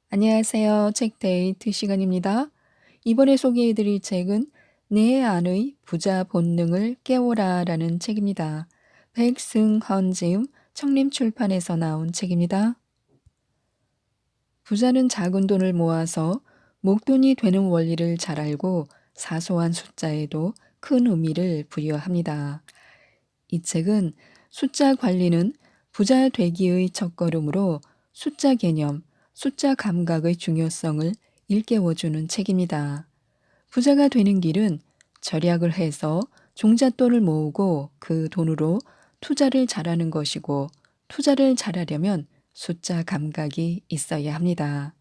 안녕하세요. 책데이트 시간입니다. 이번에 소개해드릴 책은 내 안의 부자 본능을 깨워라라는 책입니다. 백승헌 지음 청림출판에서 나온 책입니다. 부자는 작은 돈을 모아서 목돈이 되는 원리를 잘 알고 사소한 숫자에도 큰 의미를 부여합니다. 이 책은 숫자 관리는 부자 되기의 첫걸음으로 숫자 개념, 숫자 감각의 중요성을 일깨워주는 책입니다. 부자가 되는 길은 절약을 해서 종잣돈을 모으고 그 돈으로 투자를 잘하는 것이고, 투자를 잘하려면 숫자 감각이 있어야 합니다.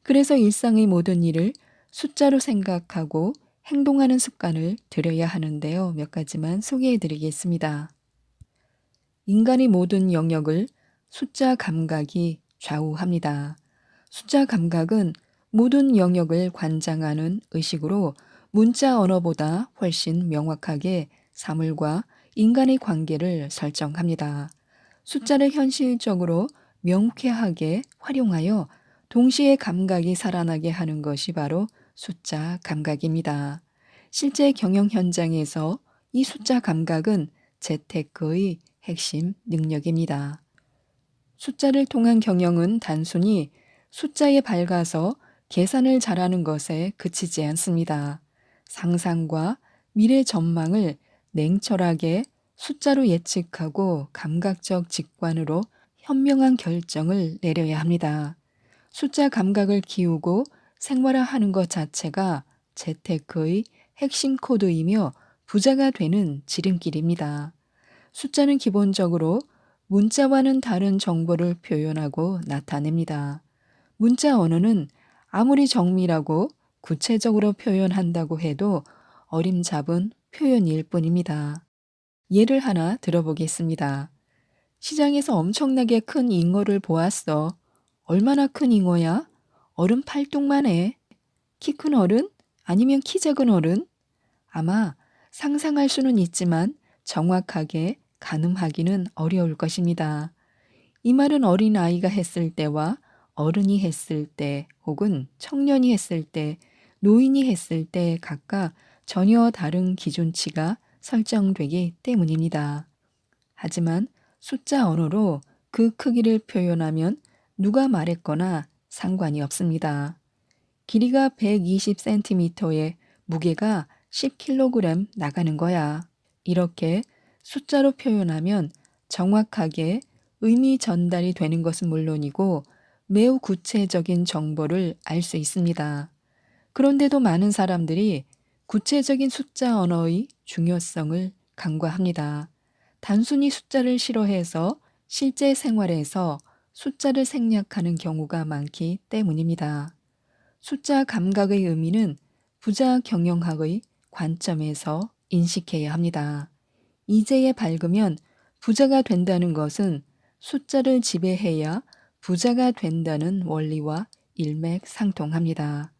그래서 일상의 모든 일을 숫자로 생각하고 행동하는 습관을 들여야 하는데요. 몇 가지만 소개해 드리겠습니다. 인간의 모든 영역을 숫자 감각이 좌우합니다. 숫자 감각은 모든 영역을 관장하는 의식으로 문자 언어보다 훨씬 명확하게 사물과 인간의 관계를 설정합니다. 숫자를 현실적으로 명쾌하게 활용하여 동시에 감각이 살아나게 하는 것이 바로 숫자 감각입니다. 실제 경영 현장에서 이 숫자 감각은 재테크의 핵심 능력입니다. 숫자를 통한 경영은 단순히 숫자에 밝아서 계산을 잘하는 것에 그치지 않습니다. 상상과 미래 전망을 냉철하게 숫자로 예측하고 감각적 직관으로 현명한 결정을 내려야 합니다. 숫자 감각을 키우고 생활화하는 것 자체가 재테크의 핵심 코드이며 부자가 되는 지름길입니다. 숫자는 기본적으로 문자와는 다른 정보를 표현하고 나타냅니다. 문자 언어는 아무리 정밀하고 구체적으로 표현한다고 해도 어림잡은 표현일 뿐입니다. 예를 하나 들어보겠습니다. 시장에서 엄청나게 큰 잉어를 보았어. 얼마나 큰 잉어야? 어른 팔뚝만 해. 키 큰 어른? 아니면 키 작은 어른? 아마 상상할 수는 있지만 정확하게 가늠하기는 어려울 것입니다. 이 말은 어린 아이가 했을 때와 어른이 했을 때 혹은 청년이 했을 때, 노인이 했을 때 각각 전혀 다른 기준치가 설정되기 때문입니다. 하지만 숫자 언어로 그 크기를 표현하면 누가 말했거나 상관이 없습니다. 길이가 120cm에 무게가 10kg 나가는 거야. 이렇게 숫자로 표현하면 정확하게 의미 전달이 되는 것은 물론이고 매우 구체적인 정보를 알 수 있습니다. 그런데도 많은 사람들이 구체적인 숫자 언어의 중요성을 간과합니다. 단순히 숫자를 싫어해서 실제 생활에서 숫자를 생략하는 경우가 많기 때문입니다. 숫자 감각의 의미는 부자 경영학의 관점에서 인식해야 합니다. 이제에 밝으면 부자가 된다는 것은 숫자를 지배해야 부자가 된다는 원리와 일맥상통합니다.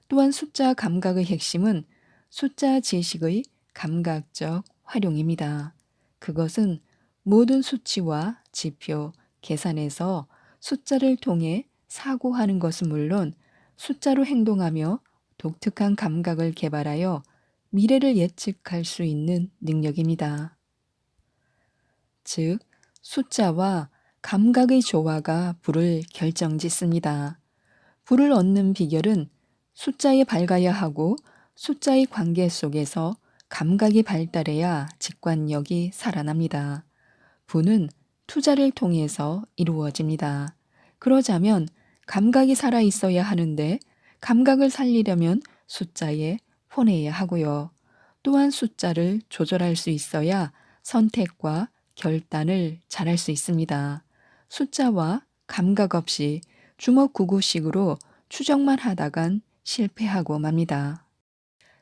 또한 숫자 감각의 핵심은 숫자 지식의 감각적 활용입니다. 그것은 모든 수치와 지표, 계산에서 숫자를 통해 사고하는 것은 물론 숫자로 행동하며 독특한 감각을 개발하여 미래를 예측할 수 있는 능력입니다. 즉, 숫자와 감각의 조화가 부를 결정짓습니다. 부를 얻는 비결은 숫자에 밝아야 하고 숫자의 관계 속에서 감각이 발달해야 직관력이 살아납니다. 부는 투자를 통해서 이루어집니다. 그러자면 감각이 살아 있어야 하는데 감각을 살리려면 숫자에 혼해야 하고요. 또한 숫자를 조절할 수 있어야 선택과 결단을 잘할 수 있습니다. 숫자와 감각 없이 주먹구구식으로 추정만 하다간 실패하고 맙니다.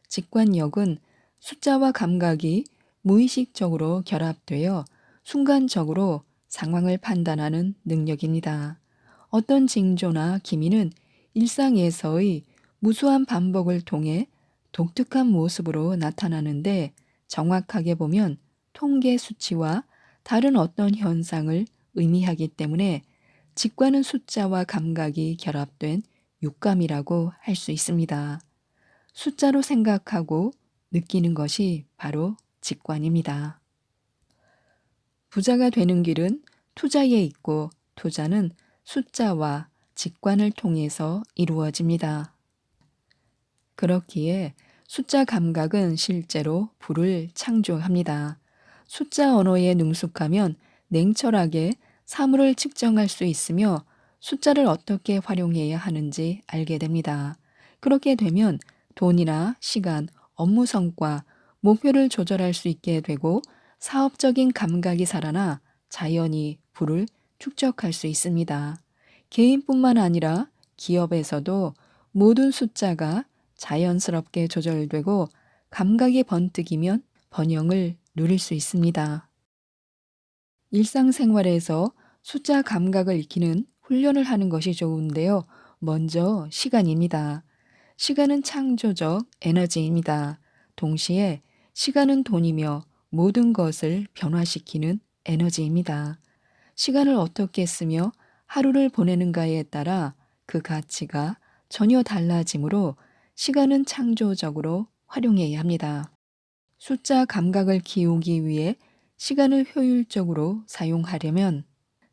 직관력은 숫자와 감각이 무의식적으로 결합되어 순간적으로 상황을 판단하는 능력입니다. 어떤 징조나 기미는 일상에서의 무수한 반복을 통해 독특한 모습으로 나타나는데 정확하게 보면 통계 수치와 다른 어떤 현상을 의미하기 때문에 직관은 숫자와 감각이 결합된 육감이라고 할 수 있습니다. 숫자로 생각하고 느끼는 것이 바로 직관입니다. 부자가 되는 길은 투자에 있고 투자는 숫자와 직관을 통해서 이루어집니다. 그렇기에 숫자 감각은 실제로 부를 창조합니다. 숫자 언어에 능숙하면 냉철하게 사물을 측정할 수 있으며 숫자를 어떻게 활용해야 하는지 알게 됩니다. 그렇게 되면 돈이나 시간, 업무 성과, 목표를 조절할 수 있게 되고 사업적인 감각이 살아나 자연히 부를 축적할 수 있습니다. 개인뿐만 아니라 기업에서도 모든 숫자가 자연스럽게 조절되고 감각이 번뜩이면 번영을 누릴 수 있습니다. 일상생활에서 숫자 감각을 익히는 훈련을 하는 것이 좋은데요. 먼저 시간입니다. 시간은 창조적 에너지입니다. 동시에 시간은 돈이며 모든 것을 변화시키는 에너지입니다. 시간을 어떻게 쓰며 하루를 보내는가에 따라 그 가치가 전혀 달라지므로 시간은 창조적으로 활용해야 합니다. 숫자 감각을 키우기 위해 시간을 효율적으로 사용하려면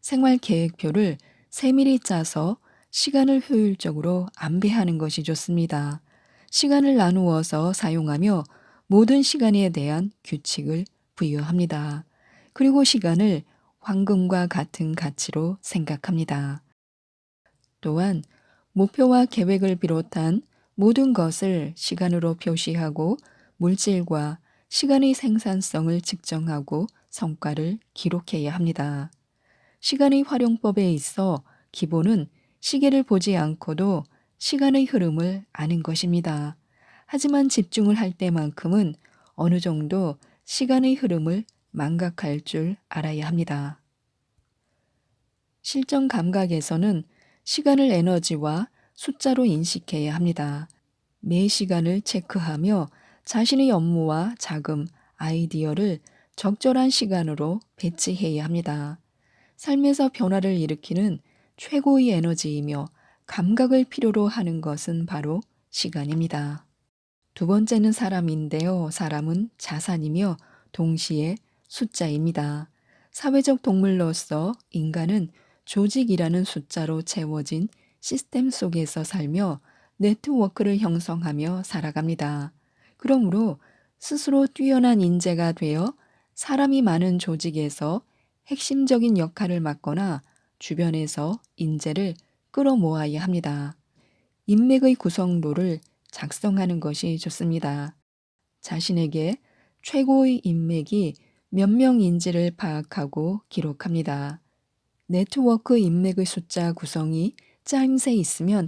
생활 계획표를 세밀히 짜서 시간을 효율적으로 안배하는 것이 좋습니다. 시간을 나누어서 사용하며 모든 시간에 대한 규칙을 부여합니다. 그리고 시간을 황금과 같은 가치로 생각합니다. 또한 목표와 계획을 비롯한 모든 것을 시간으로 표시하고 물질과 시간의 생산성을 측정하고 성과를 기록해야 합니다. 시간의 활용법에 있어 기본은 시계를 보지 않고도 시간의 흐름을 아는 것입니다. 하지만 집중을 할 때만큼은 어느 정도 시간의 흐름을 망각할 줄 알아야 합니다. 실전 감각에서는 시간을 에너지와 숫자로 인식해야 합니다. 매 시간을 체크하며 자신의 업무와 자금, 아이디어를 적절한 시간으로 배치해야 합니다. 삶에서 변화를 일으키는 최고의 에너지이며 감각을 필요로 하는 것은 바로 시간입니다. 두 번째는 사람인데요. 사람은 자산이며 동시에 숫자입니다. 사회적 동물로서 인간은 조직이라는 숫자로 채워진 시스템 속에서 살며 네트워크를 형성하며 살아갑니다. 그러므로 스스로 뛰어난 인재가 되어 사람이 많은 조직에서 핵심적인 역할을 맡거나 주변에서 인재를 끌어모아야 합니다. 인맥의 구성도를 작성하는 것이 좋습니다. 자신에게 최고의 인맥이 몇 명인지를 파악하고 기록합니다. 네트워크 인맥의 숫자 구성이 짜임새 있으면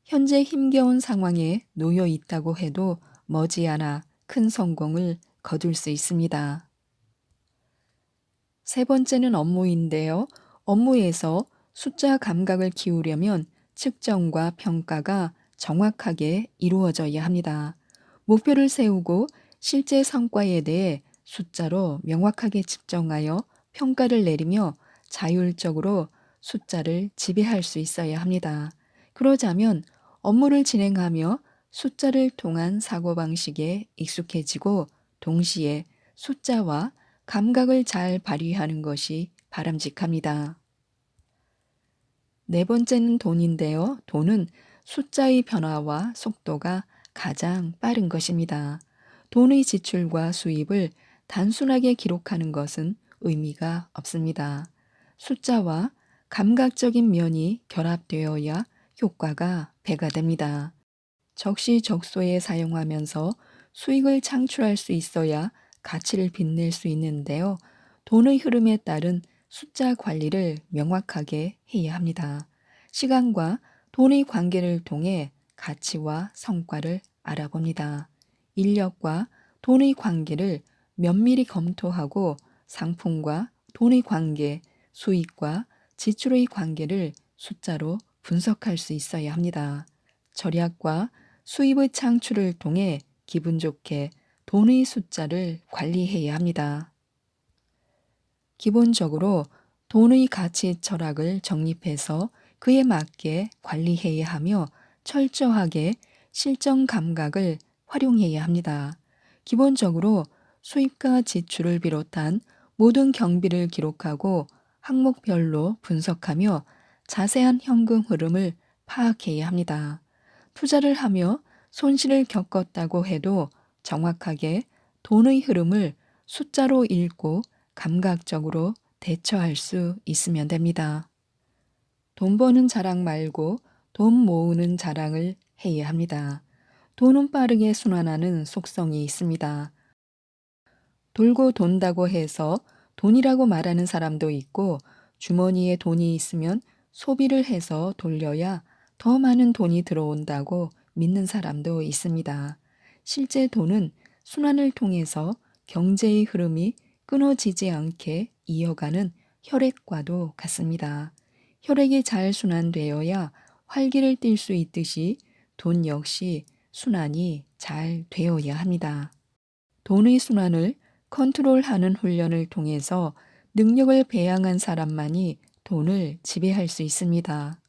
현재 힘겨운 상황에 놓여 있다고 해도 머지않아 큰 성공을 거둘 수 있습니다. 세 번째는 업무인데요. 업무에서 숫자 감각을 키우려면 측정과 평가가 정확하게 이루어져야 합니다. 목표를 세우고 실제 성과에 대해 숫자로 명확하게 측정하여 평가를 내리며 자율적으로 숫자를 지배할 수 있어야 합니다. 그러자면 업무를 진행하며 숫자를 통한 사고방식에 익숙해지고 동시에 숫자와 감각을 잘 발휘하는 것이 바람직합니다. 네 번째는 돈인데요. 돈은 숫자의 변화와 속도가 가장 빠른 것입니다. 돈의 지출과 수입을 단순하게 기록하는 것은 의미가 없습니다. 숫자와 감각적인 면이 결합되어야 효과가 배가 됩니다. 적시적소에 사용하면서 수익을 창출할 수 있어야 가치를 빛낼 수 있는데요. 돈의 흐름에 따른 숫자 관리를 명확하게 해야 합니다. 시간과 돈의 관계를 통해 가치와 성과를 알아봅니다. 인력과 돈의 관계를 면밀히 검토하고 상품과 돈의 관계, 수익과 지출의 관계를 숫자로 분석할 수 있어야 합니다. 절약과 수입의 창출을 통해 기분 좋게 돈의 숫자를 관리해야 합니다. 기본적으로 돈의 가치 철학을 정립해서 그에 맞게 관리해야 하며 철저하게 실정 감각을 활용해야 합니다. 기본적으로 수입과 지출을 비롯한 모든 경비를 기록하고 항목별로 분석하며 자세한 현금 흐름을 파악해야 합니다. 투자를 하며 손실을 겪었다고 해도 정확하게 돈의 흐름을 숫자로 읽고 감각적으로 대처할 수 있으면 됩니다. 돈 버는 자랑 말고 돈 모으는 자랑을 해야 합니다. 돈은 빠르게 순환하는 속성이 있습니다. 돌고 돈다고 해서 돈이라고 말하는 사람도 있고, 주머니에 돈이 있으면 소비를 해서 돌려야 더 많은 돈이 들어온다고 믿는 사람도 있습니다. 실제 돈은 순환을 통해서 경제의 흐름이 끊어지지 않게 이어가는 혈액과도 같습니다. 혈액이 잘 순환되어야 활기를 띨 수 있듯이 돈 역시 순환이 잘 되어야 합니다. 돈의 순환을 컨트롤하는 훈련을 통해서 능력을 배양한 사람만이 돈을 지배할 수 있습니다.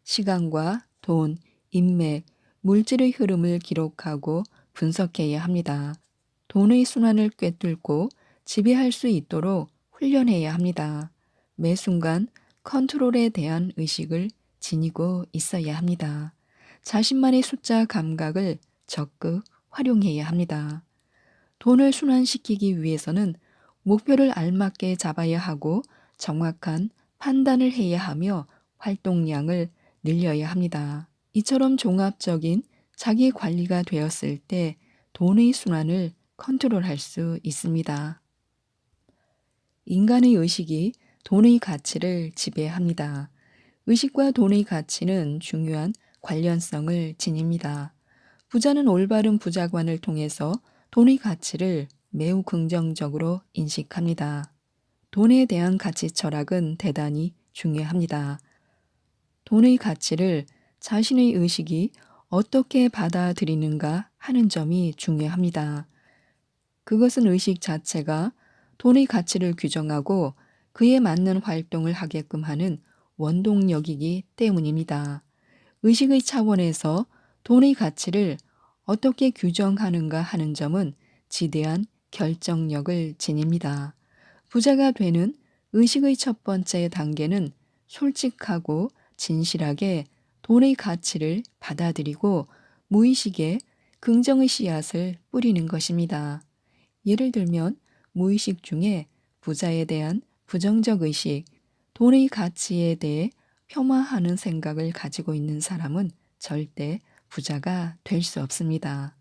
시간과 돈, 인맥, 물질의 흐름을 기록하고 분석해야 합니다. 돈의 순환을 꿰뚫고 지배할 수 있도록 훈련해야 합니다. 매 순간 컨트롤에 대한 의식을 지니고 있어야 합니다. 자신만의 숫자 감각을 적극 활용해야 합니다. 돈을 순환시키기 위해서는 목표를 알맞게 잡아야 하고 정확한 판단을 해야 하며 활동량을 늘려야 합니다. 이처럼 종합적인 자기 관리가 되었을 때 돈의 순환을 컨트롤할 수 있습니다. 인간의 의식이 돈의 가치를 지배합니다. 의식과 돈의 가치는 중요한 관련성을 지닙니다. 부자는 올바른 부자관을 통해서 돈의 가치를 매우 긍정적으로 인식합니다. 돈에 대한 가치 철학은 대단히 중요합니다. 돈의 가치를 자신의 의식이 어떻게 받아들이는가 하는 점이 중요합니다. 그것은 의식 자체가 돈의 가치를 규정하고 그에 맞는 활동을 하게끔 하는 원동력이기 때문입니다. 의식의 차원에서 돈의 가치를 어떻게 규정하는가 하는 점은 지대한 결정력을 지닙니다. 부자가 되는 의식의 첫 번째 단계는 솔직하고 진실하게 돈의 가치를 받아들이고 무의식에 긍정의 씨앗을 뿌리는 것입니다. 예를 들면 무의식 중에 부자에 대한 부정적 의식, 돈의 가치에 대해 폄하하는 생각을 가지고 있는 사람은 절대 부자가 될 수 없습니다.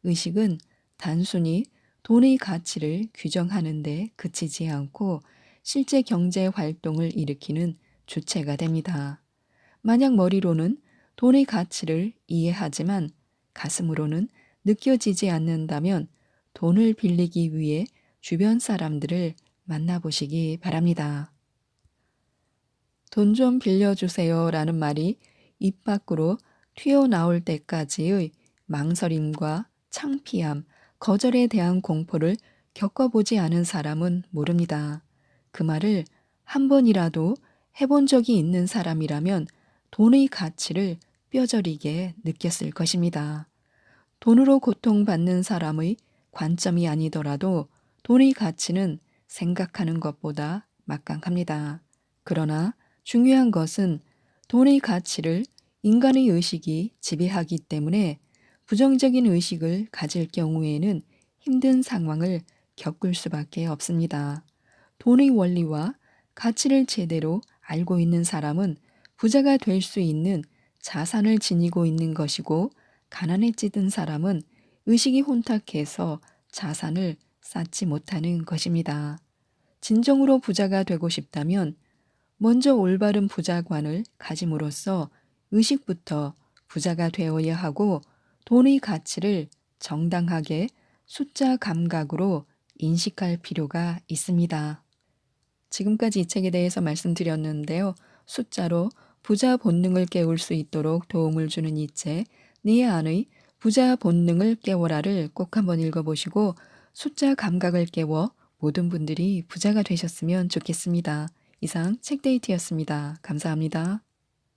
의식은 단순히 돈의 가치를 규정하는 데 그치지 않고 실제 경제 활동을 일으키는 주체가 됩니다. 만약 머리로는 돈의 가치를 이해하지만 가슴으로는 느껴지지 않는다면 돈을 빌리기 위해 주변 사람들을 만나보시기 바랍니다. 돈 좀 빌려주세요 라는 말이 입 밖으로 튀어나올 때까지의 망설임과 창피함, 거절에 대한 공포를 겪어보지 않은 사람은 모릅니다. 그 말을 한 번이라도 해본 적이 있는 사람이라면 돈의 가치를 뼈저리게 느꼈을 것입니다. 돈으로 고통받는 사람의 관점이 아니더라도 돈의 가치는 생각하는 것보다 막강합니다. 그러나 중요한 것은 돈의 가치를 인간의 의식이 지배하기 때문에 부정적인 의식을 가질 경우에는 힘든 상황을 겪을 수밖에 없습니다. 돈의 원리와 가치를 제대로 알고 있는 사람은 부자가 될 수 있는 자산을 지니고 있는 것이고, 가난에 찌든 사람은 의식이 혼탁해서 자산을 쌓지 못하는 것입니다. 진정으로 부자가 되고 싶다면 먼저 올바른 부자관을 가짐으로써 의식부터 부자가 되어야 하고 돈의 가치를 정당하게 숫자 감각으로 인식할 필요가 있습니다. 지금까지 이 책에 대해서 말씀드렸는데요. 숫자로 부자 본능을 깨울 수 있도록 도움을 주는 이 책, 네 안의 부자 본능을 깨워라를 꼭 한번 읽어보시고 숫자 감각을 깨워 모든 분들이 부자가 되셨으면 좋겠습니다. 이상 책데이트였습니다. 감사합니다.